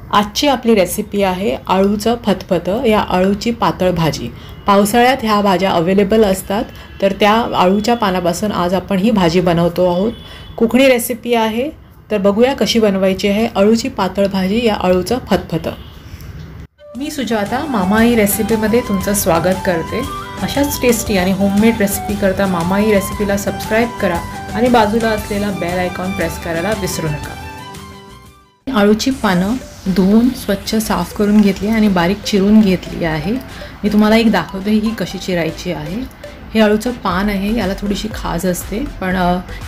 आजची आपली रेसिपी आहे आळूचं फतफतं या आळूची पातळ भाजी। पावसाळ्यात ह्या भाज्या अवेलेबल असतात, तर त्या आळूच्या पानापासून आज आपण ही भाजी बनवतो आहोत। कोकणी रेसिपी आहे, तर बघूया कशी बनवायची आहे आळूची पातळ भाजी या आळूचं फतफतं। मी सुजाता मामाई रेसिपीमध्ये तुमचं स्वागत करते। अशाच टेस्टी आणि होममेड रेसिपी करता मामाई रेसिपीला सबस्क्राइब करा आणि बाजूला असलेला बेल आयकॉन प्रेस करायला विसरू नका। आळूची पानं धुवून स्वच्छ साफ करून घेतली आणि बारीक चिरून घेतली आहे। मी तुम्हाला एक दाखवते ही कशी चिरायची आहे। हे आळूचं पान आहे, याला थोडीशी खाज असते, पण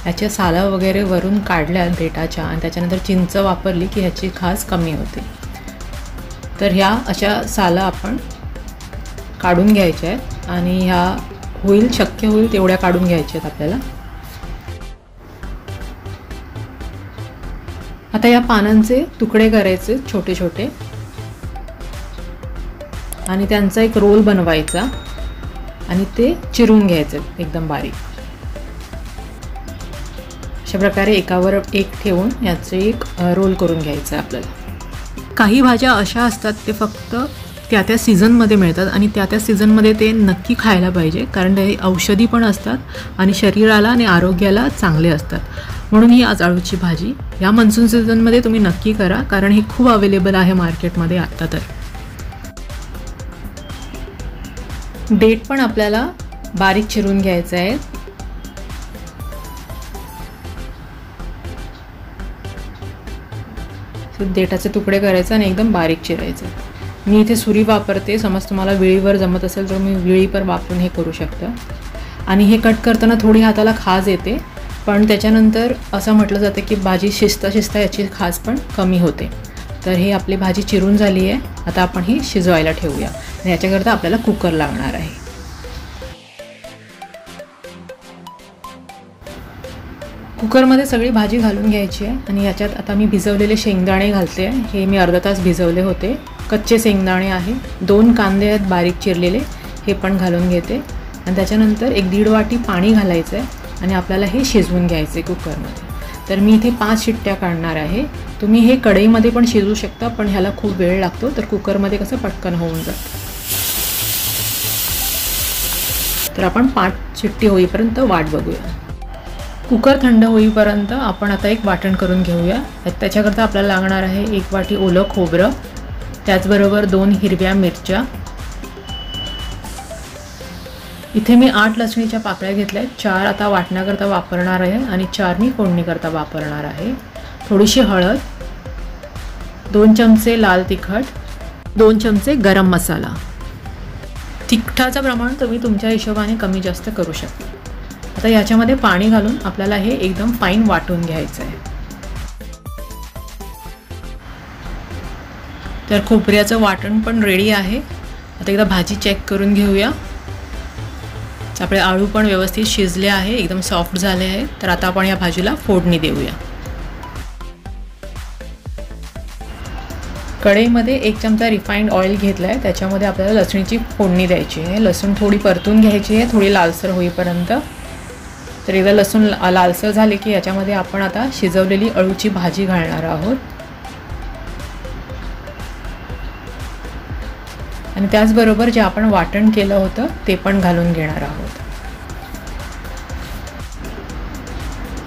याच्या साला वगैरे वरून काढल्या देठाच्या आणि त्याच्यानंतर चिंच वापरली की ह्याची खाज कमी होते। तर ह्या अशा साला आपण काढून घ्यायच्या आहेत आणि ह्या शक्य होईल तेवढ्या काढून घ्यायच्या आहेत आपल्याला। आता या पानांचे तुकडे करायचे छोटे छोटे आणि त्यांचा एक रोल बनवायचा आणि ते चिरून घ्यायचे एकदम बारीक। अशा प्रकारे एकावर एक ठेवून याचे एक रोल करून घ्यायचं आपल्याला। काही भाज्या अशा असतात ते फक्त त्या सीझनमध्ये मिळतात आणि त्या सीझनमध्ये ते नक्की खायला पाहिजे, कारण ते औषधी पण असतात आणि शरीराला आणि आरोग्याला चांगले असतात। म्हणून ही आज आळूची भाजी या मान्सून सीझनमध्ये तुम्ही नक्की करा, कारण हे खूप अवेलेबल आहे मार्केटमध्ये आता। तर देठ पण आपल्याला बारीक चिरून घ्यायचं आहे। देठाचे तुकडे करायचे आणि एकदम बारीक चिरायचे। मी इथे सुरी वापरते, समज तुम्हाला विळीवर जमत असेल तर मी विळी पर वापरून हे करू शकता। आणि हे कट करताना थोडी हाताला खाज येते, पण त्याच्यानंतर असं म्हटलं जातं की भाजी शिजता याची खाज पण कमी होते। तर हे आपली भाजी चिरून झाली आहे। आता आपण ही शिजवायला ठेवूया आणि याच्याकरता आपल्याला कुकर लागणार आहे। कुकरमध्ये सगळी भाजी घालून घ्यायची आहे आणि याच्यात आता मी भिजवलेले शेंगदाणे घालते आहे। हे मी अर्धा तास भिजवले होते, कच्चे शेंगदाणे आहे। 2 कांदे आहेत बारीक चिरलेले, हे पण घालून घेते आणि त्याच्यानंतर 1-1.5 वाटी पाणी घालायचं आहे आणि आपल्याला हे शिजवून घ्यायचे कुकरमध्ये। तर मी इथे 5 शिट्ट्या काढणार आहे। तुम्ही हे कढईमध्ये पण शिजवू शकता, पण ह्याला खूप वेळ लागतो, तर कुकरमध्ये कसं पटकन होऊन जातं। तर आपण 5 शिट्टी होईपर्यंत वाट बघूया। कुकर थंड होईपर्यंत आपण आता एक वाटण करून घेऊया। त्याच्याकरता आपल्याला लागणार आहे 1 वाटी ओलं खोबरं, त्याचबरोबर 2 हिरव्या मिरच्या। इथे मी 8 लसणीच्या पाकळ्या घेतल्या आहेत, 4 आता वाटण्याकरता वापरणार आहे आणि 4 मी फोडणीकरता वापरणार आहे। थोडीशी हळद, 2 चमचे लाल तिखट, 2 चमचे गरम मसाला। तिखटाचं प्रमाण तुम्ही तुमच्या हिशोबाने कमी जास्त करू शकता। आता याच्यामध्ये पाणी घालून आपल्याला हे एकदम फाईन वाटून घ्यायचं आहे। तर खोबऱ्याचं वाटण पण रेडी आहे। आता एकदा भाजी चेक करून घेऊया। आपले आळू पण व्यवस्थित शिजले आहे, एकदम सॉफ्ट झाले आहे। तर आता आपण या भाजीला फोडणी देऊया। कढईमध्ये 1 चमचा रिफाइंड ऑइल घेतला आहे, त्याच्यामध्ये आपल्याला लसणीची फोडणी द्यायची आहे। लसूण थोडी परतून घ्यायची आहे, थोडी लालसर होईपर्यंत। तर एकदा लसूण लालसर झाले की याच्यामध्ये आपण आता शिजवलेली अळूची भाजी घालणार आहोत आणि त्याचबरोबर जे आपण वाटण केलं होतं ते पण घालून घेणार आहोत।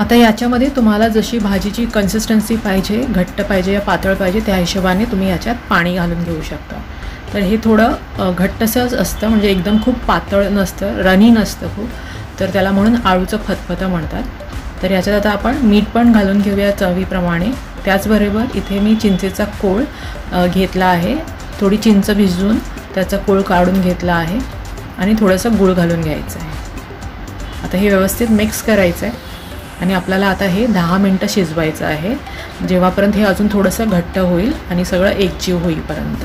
आता याच्यामध्ये तुम्हाला जशी भाजीची कन्सिस्टन्सी पाहिजे, घट्ट पाहिजे या पातळ पाहिजे, त्या हिशोबाने तुम्ही याच्यात पाणी घालून घेऊ शकता। तर हे थोडं घट्टसंच असतं, म्हणजे एकदम खूप पातळ नसतं, रनी नसतं खूप, तर त्याला म्हणून आळूचं फतफतं म्हणतात। तर याच्यात आता आपण मीठ पण घालून घेऊया चवीप्रमाणे। त्याचबरोबर इथे मी चिंचेचा कोळ घेतला आहे, थोडी चिंच भिजवून त्याचा कोळ काढून घेतला आहे आणि थोडंसं गूळ घालून घ्यायचं आहे। आता हे व्यवस्थित मिक्स करायचं आहे आणि आपल्याला आता हे 10 मिनटं शिजवायचं आहे, जेव्हापर्यंत हे अजून थोडंसं घट्ट होईल आणि सगळं एकजीव होईपर्यंत।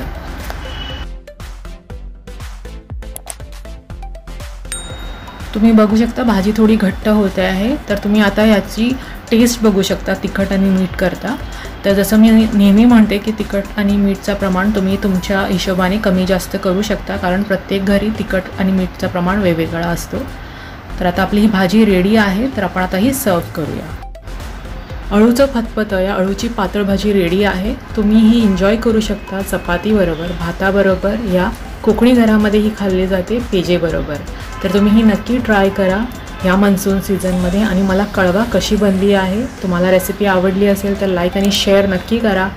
तुम्ही बघू शकता भाजी थोडी घट्ट होते आहे। तर तुम्ही आता याची टेस्ट बघू शकता तिखट आणि मीठ करता। तर जसं मी नेहमी म्हणते की तिखट आणि मीठचं प्रमाण तुम्ही तुमच्या हिशोबाने कमी जास्त करू शकता, कारण प्रत्येक घरी तिखट आणि मीठचं प्रमाण वेगवेगळं असतो। तर आता आपली ही भाजी रेडी आहे, तर आपण आता ही सर्व करूया। अळूचं फतफतं या अळूची पातळ भाजी रेडी आहे। तुम्ही ही एन्जॉय करू शकता चपातीबरोबर, भाताबरोबर, या कोकणी घरामध्ये ही खाल्ली जाते पेजेबरोबर। तर तुम्ही ही नक्की ट्राय करा ह्या मान्सून सीझनमध्ये आणि मला कळवा कशी बनली आहे। तुम्हाला रेसिपी आवडली असेल तर लाईक आणि शेअर नक्की करा।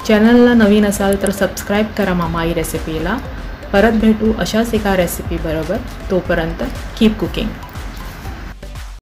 चॅनलला नवीन असाल तर सबस्क्राईब करा मामा आई रेसिपीला। परत भेटू अशाच एका रेसिपी बरोबर। तोपर्यंत कीप कुकिंग।